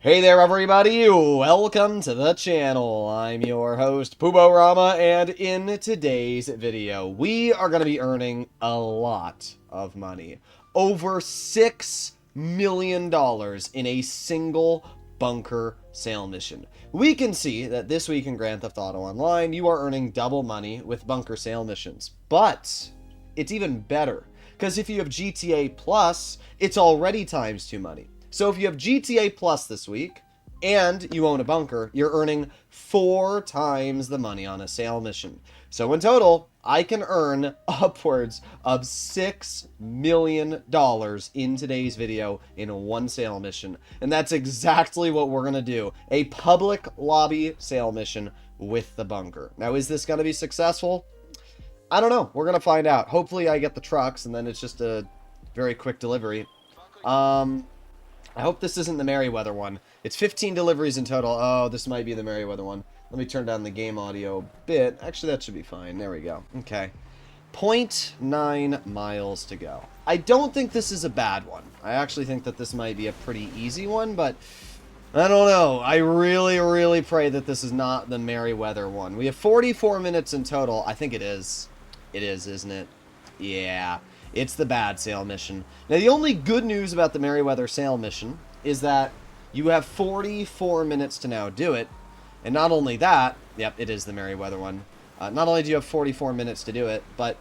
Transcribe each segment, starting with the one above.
Hey there everybody, welcome to the channel. I'm your host, Rama, and in today's video, we are going to be earning a lot of money. Over $6 million in a single bunker sale mission. We can see that this week in Grand Theft Auto Online, you are earning double money with bunker sale missions. But it's even better, because if you have GTA Plus, it's already times 2 money. So if you have GTA Plus this week, and you own a bunker, you're earning 4 times the money on a sale mission. So in total, I can earn upwards of $6 million in today's video in one sale mission. And that's exactly what we're going to do. A public lobby sale mission with the bunker. Now, is this going to be successful? I don't know. We're going to find out. Hopefully I get the trucks, and then it's just a very quick delivery. I hope this isn't the Merryweather one. It's 15 deliveries in total. Oh, this might be the Merryweather one. Let me turn down the game audio a bit. Actually, that should be fine. There we go. Okay. 0.9 miles to go. I don't think this is a bad one. I actually think that this might be a pretty easy one, but I don't know. I really pray that this is not the Merryweather one. We have 44 minutes in total. I think it is. It is, isn't it? Yeah. It's the bad sale mission. Now, the only good news about the Merryweather sale mission is that you have 44 minutes to now do it. And not only that, yep, it is the Merryweather one. Not only do you have 44 minutes to do it, but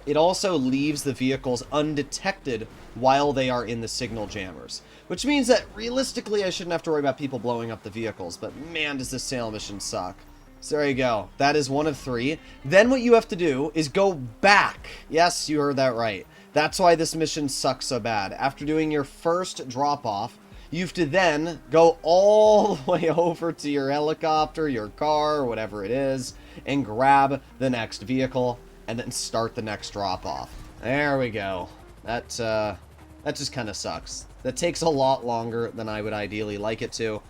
it also leaves the vehicles undetected while they are in the signal jammers. Which means that, realistically, I shouldn't have to worry about people blowing up the vehicles. But, man, does this sale mission suck. So there you go. That is one of 3. Then what you have to do is go back. Yes, you heard that right. That's why this mission sucks so bad. After doing your first drop-off, you have to then go all the way over to your helicopter, your car, or whatever it is, and grab the next vehicle, and then start the next drop-off. There we go. That just kind of sucks. That takes a lot longer than I would ideally like it to.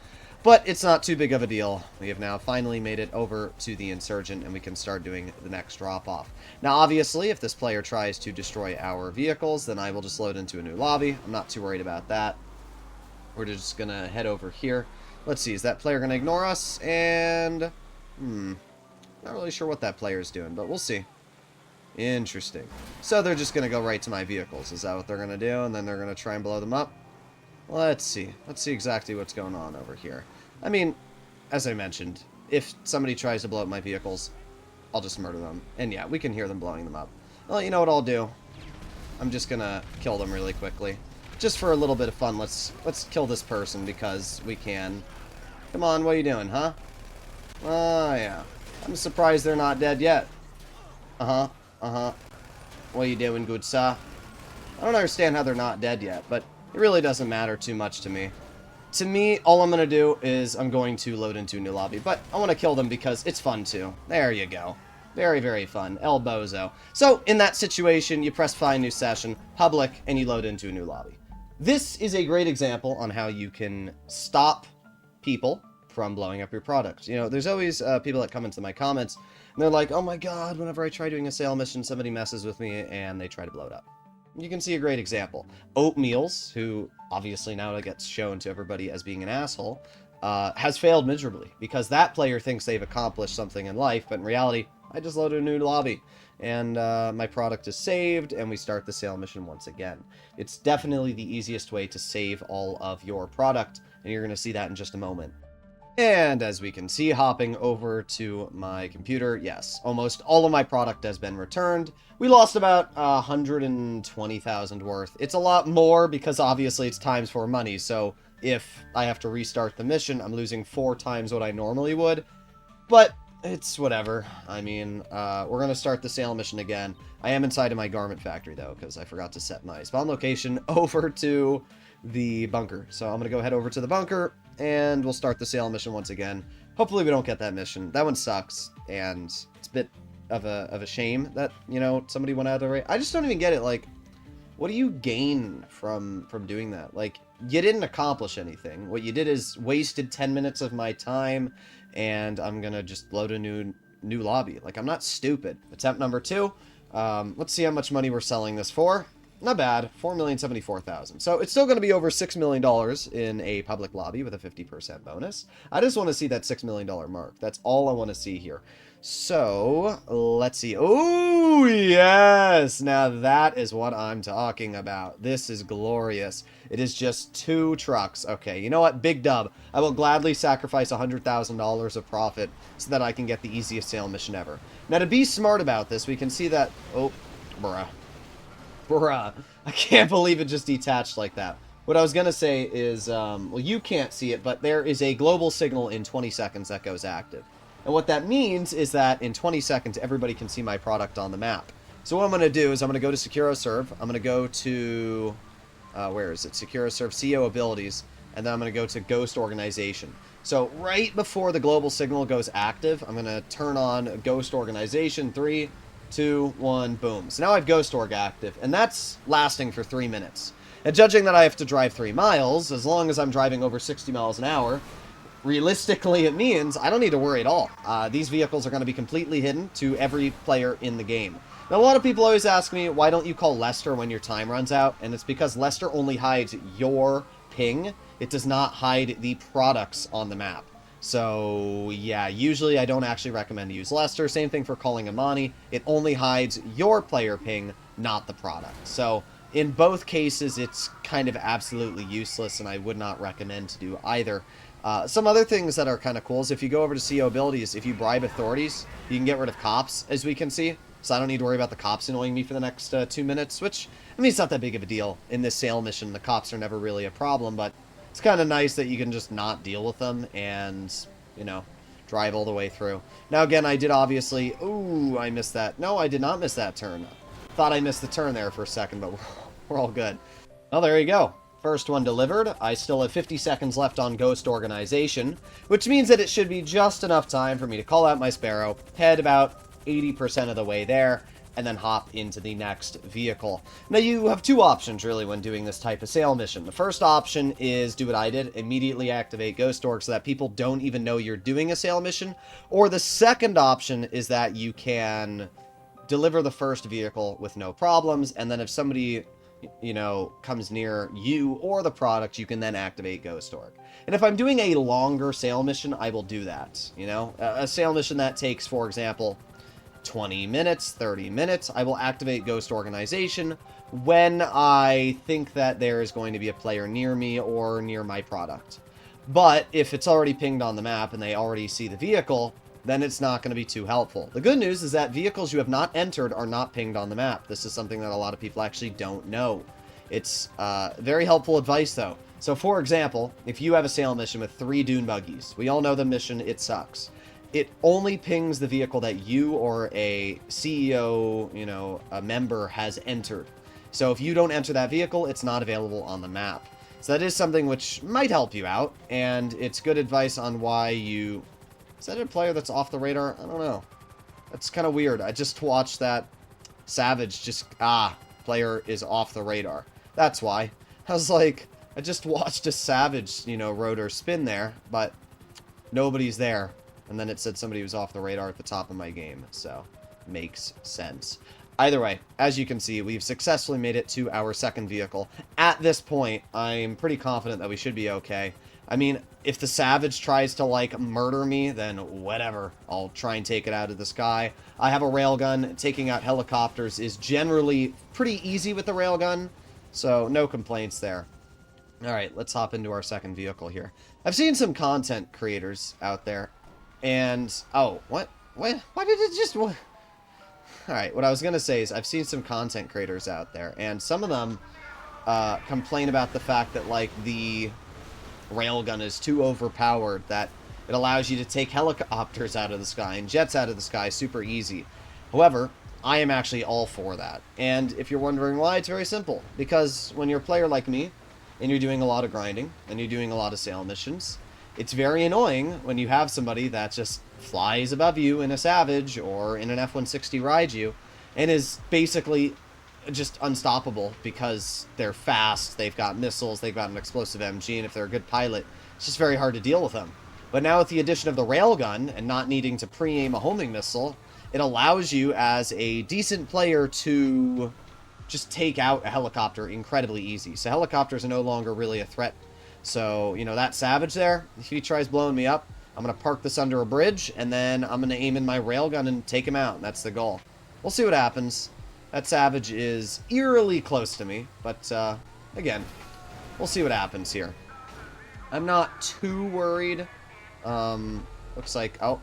But it's not too big of a deal. We have now finally made it over to the Insurgent, and we can start doing the next drop-off. Now, obviously, if this player tries to destroy our vehicles, then I will just load into a new lobby. I'm not too worried about that. We're just going to head over here. Let's see, is that player going to ignore us? And, not really sure what that player is doing, but we'll see. Interesting. So they're just going to go right to my vehicles. Is that what they're going to do? And then they're going to try and blow them up? Let's see. Let's see exactly what's going on over here. I mean, as I mentioned, if somebody tries to blow up my vehicles, I'll just murder them. And yeah, we can hear them blowing them up. Well, you know what I'll do? I'm just gonna kill them really quickly. Just for a little bit of fun, let's kill this person because we can. Come on, what are you doing, huh? Oh, yeah. I'm surprised they're not dead yet. Uh-huh. What are you doing, good sir? I don't understand how they're not dead yet, but it really doesn't matter too much to me. To me, all I'm going to do is I'm going to load into a new lobby. But I want to kill them because it's fun too. There you go. Very fun. El Bozo. So, in that situation, you press Find New Session, Public, and you load into a new lobby. This is a great example on how you can stop people from blowing up your product. You know, there's always people that come into my comments, and they're like, oh my god, whenever I try doing a sale mission, somebody messes with me, and they try to blow it up. You can see a great example. Oatmeals, who obviously now gets shown to everybody as being an asshole, has failed miserably because that player thinks they've accomplished something in life, but in reality, I just loaded a new lobby, and my product is saved, and we start the sale mission once again. It's definitely the easiest way to save all of your product, and you're going to see that in just a moment. And as we can see, hopping over to my computer, yes, almost all of my product has been returned. We lost about 120,000 worth. It's a lot more because obviously it's times 4 money, so if I have to restart the mission, I'm losing 4 times what I normally would. But it's whatever. I mean, we're going to start the sale mission again. I am inside of my garment factory, though, because I forgot to set my spawn location over to the bunker. So I'm going to go head over to the bunker, and we'll start the sale mission once again. Hopefully we don't get that mission. That one sucks, and it's a bit of a shame that, you know, somebody went out of their way. I just don't even get it. Like, what do you gain from doing that? Like, you didn't accomplish anything. What you did is wasted 10 minutes of my time, and I'm gonna just load a new lobby. Like, I'm not stupid. Attempt number 2. Let's see how much money we're selling this for. Not bad. 4,074,000. So it's still going to be over $6 million in a public lobby with a 50% bonus. I just want to see that $6 million mark. That's all I want to see here. So let's see. Oh, yes. Now that is what I'm talking about. This is glorious. It is just 2 trucks. Okay, you know what? Big dub. I will gladly sacrifice $100,000 of profit so that I can get the easiest sale mission ever. Now, to be smart about this, we can see that... Oh, bruh. Bruh, I can't believe it just detached like that. What I was going to say is, well, you can't see it, but there is a global signal in 20 seconds that goes active. And what that means is that in 20 seconds, everybody can see my product on the map. So what I'm going to do is I'm going to go to SecuroServe. I'm going to go to, where is it? SecuroServe, CEO Abilities. And then I'm going to go to Ghost Organization. So right before the global signal goes active, I'm going to turn on Ghost Organization. 3, 2, 1, boom. So now I have Ghost Org active, and that's lasting for 3 minutes. And judging that I have to drive 3 miles, as long as I'm driving over 60 miles an hour, realistically it means I don't need to worry at all. These vehicles are going to be completely hidden to every player in the game. Now, a lot of people always ask me, why don't you call Lester when your time runs out? And it's because Lester only hides your ping. It does not hide the products on the map. So, yeah, usually I don't actually recommend to use Lester. Same thing for calling Imani. It only hides your player ping, not the product. So, in both cases, it's kind of absolutely useless, and I would not recommend to do either. Some other things that are kind of cool is if you go over to CEO Abilities, if you bribe authorities, you can get rid of cops, as we can see. So I don't need to worry about the cops annoying me for the next 2 minutes, which, I mean, it's not that big of a deal. In this sale mission, the cops are never really a problem, but it's kind of nice that you can just not deal with them and, you know, drive all the way through. Now, again, I did obviously... Ooh, I missed that. No, I did not miss that turn. Thought I missed the turn there for a second, but we're all good. Well, there you go. First one delivered. I still have 50 seconds left on Ghost Organization, which means that it should be just enough time for me to call out my Sparrow, head about 80% of the way there, and then hop into the next vehicle. Now, you have 2 options, really, when doing this type of sale mission. The first option is do what I did, immediately activate Ghost Org so that people don't even know you're doing a sale mission. Or the second option is that you can deliver the first vehicle with no problems, and then if somebody, you know, comes near you or the product, you can then activate Ghost Org. And if I'm doing a longer sale mission, I will do that, you know? A sale mission that takes, for example, 20 minutes, 30 minutes, I will activate Ghost Organization when I think that there is going to be a player near me or near my product. But if it's already pinged on the map and they already see the vehicle, then it's not going to be too helpful. The good news is that vehicles you have not entered are not pinged on the map. This is something that a lot of people actually don't know. It's very helpful advice, though. So, for example, if you have a sale mission with 3 dune buggies, we all know the mission, it sucks. It only pings the vehicle that you or a CEO, you know, a member has entered. So if you don't enter that vehicle, it's not available on the map. So that is something which might help you out, and it's good advice on why you... Is that a player that's off the radar? I don't know. That's kind of weird. I just watched that Savage just... player is off the radar. That's why. I was like, I just watched a Savage, you know, rotor spin there, but nobody's there. And then it said somebody was off the radar at the top of my game, so makes sense. Either way, as you can see, we've successfully made it to our second vehicle. At this point, I'm pretty confident that we should be okay. I mean, if the Savage tries to, like, murder me, then whatever. I'll try and take it out of the sky. I have a railgun. Taking out helicopters is generally pretty easy with the railgun, so no complaints there. Alright, let's hop into our second vehicle here. I've seen some content creators out there. And, oh, what? Why did it just... Alright, what I was going to say is I've seen some content creators out there, and some of them complain about the fact that, like, the railgun is too overpowered, that it allows you to take helicopters out of the sky and jets out of the sky super easy. However, I am actually all for that. And if you're wondering why, it's very simple. Because when you're a player like me, and you're doing a lot of grinding, and you're doing a lot of sale missions... It's very annoying when you have somebody that just flies above you in a Savage or in an F-160 Raiju and is basically just unstoppable because they're fast, they've got missiles, they've got an explosive MG, and if they're a good pilot, it's just very hard to deal with them. But now with the addition of the railgun and not needing to pre-aim a homing missile, it allows you as a decent player to just take out a helicopter incredibly easy. So helicopters are no longer really a threat. So, you know, that Savage there, if he tries blowing me up, I'm going to park this under a bridge, and then I'm going to aim in my railgun and take him out. And that's the goal. We'll see what happens. That Savage is eerily close to me, but, again, we'll see what happens here. I'm not too worried. Looks like, oh,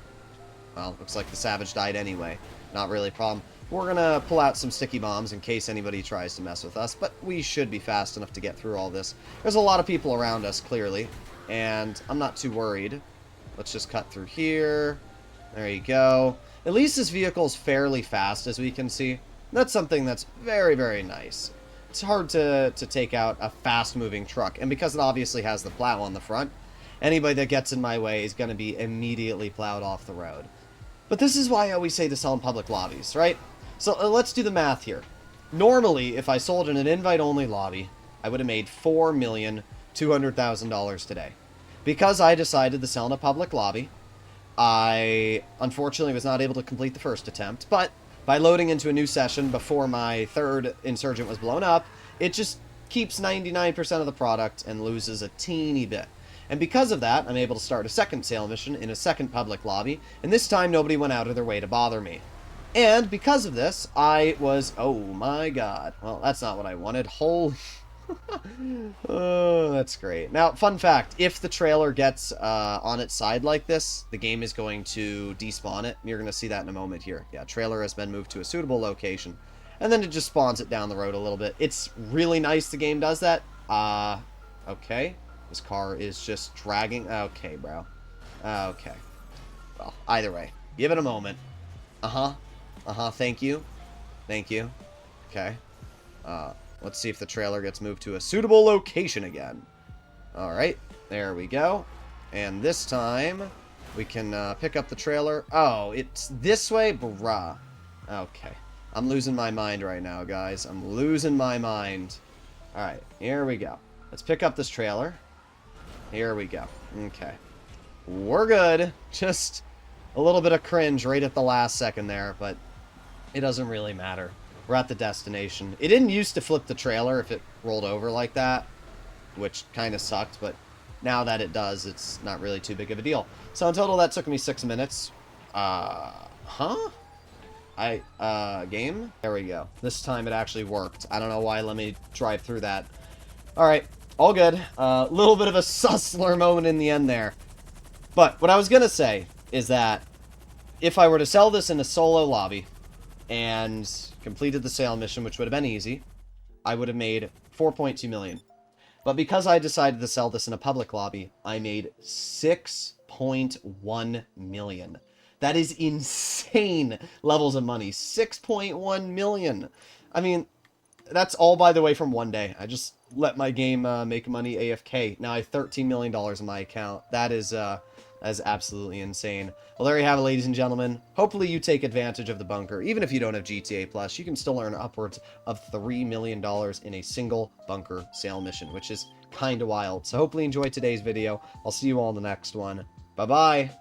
well, looks like the Savage died anyway. Not really a problem. We're going to pull out some sticky bombs in case anybody tries to mess with us, but we should be fast enough to get through all this. There's a lot of people around us, clearly, and I'm not too worried. Let's just cut through here. There you go. At least this vehicle is fairly fast, as we can see. That's something that's very, very nice. It's hard to take out a fast-moving truck, and because it obviously has the plow on the front, anybody that gets in my way is going to be immediately plowed off the road. But this is why I always say to sell in public lobbies, right? So let's do the math here. Normally, if I sold in an invite-only lobby, I would have made $4,200,000 today. Because I decided to sell in a public lobby, I unfortunately was not able to complete the first attempt, but by loading into a new session before my third insurgent was blown up, it just keeps 99% of the product and loses a teeny bit. And because of that, I'm able to start a second sale mission in a second public lobby, and this time nobody went out of their way to bother me. And because of this, I was, oh my god, well, that's not what I wanted. Holy... Oh, that's great. Now, fun fact, if the trailer gets on its side like this, the game is going to despawn it. You're going to see that in a moment here. Yeah, trailer has been moved to a suitable location. And then it just spawns it down the road a little bit. It's really nice the game does that. Okay. This car is just dragging. Okay, bro. Okay. Well, either way, give it a moment. Thank you. Thank you. Okay. Let's see if the trailer gets moved to a suitable location again. Alright, there we go. And this time, we can pick up the trailer. Oh, it's this way? Bruh. Okay. I'm losing my mind right now, guys. I'm losing my mind. Alright, here we go. Let's pick up this trailer. Here we go. Okay. We're good. Just a little bit of cringe right at the last second there, but it doesn't really matter. We're at the destination. It didn't used to flip the trailer if it rolled over like that, which kind of sucked, but now that it does, it's not really too big of a deal. So in total, that took me 6 minutes. Game? There we go. This time it actually worked. I don't know why. Let me drive through that. Alright, all good. Little bit of a sussler moment in the end there. But what I was going to say is that if I were to sell this in a solo lobby and completed the sale mission, which would have been easy, I would have made 4.2 million. But because I decided to sell this in a public lobby, I made 6.1 million. That is insane levels of money. 6.1 million. I mean, that's all, by the way, from one day. I just let my game make money AFK. Now I have $13 million in my account. That is absolutely insane. Well, there you have it, ladies and gentlemen. Hopefully you take advantage of the bunker. Even if you don't have GTA Plus, you can still earn upwards of $3 million in a single bunker sale mission, which is kind of wild. So hopefully you enjoyed today's video. I'll see you all in the next one. Bye-bye.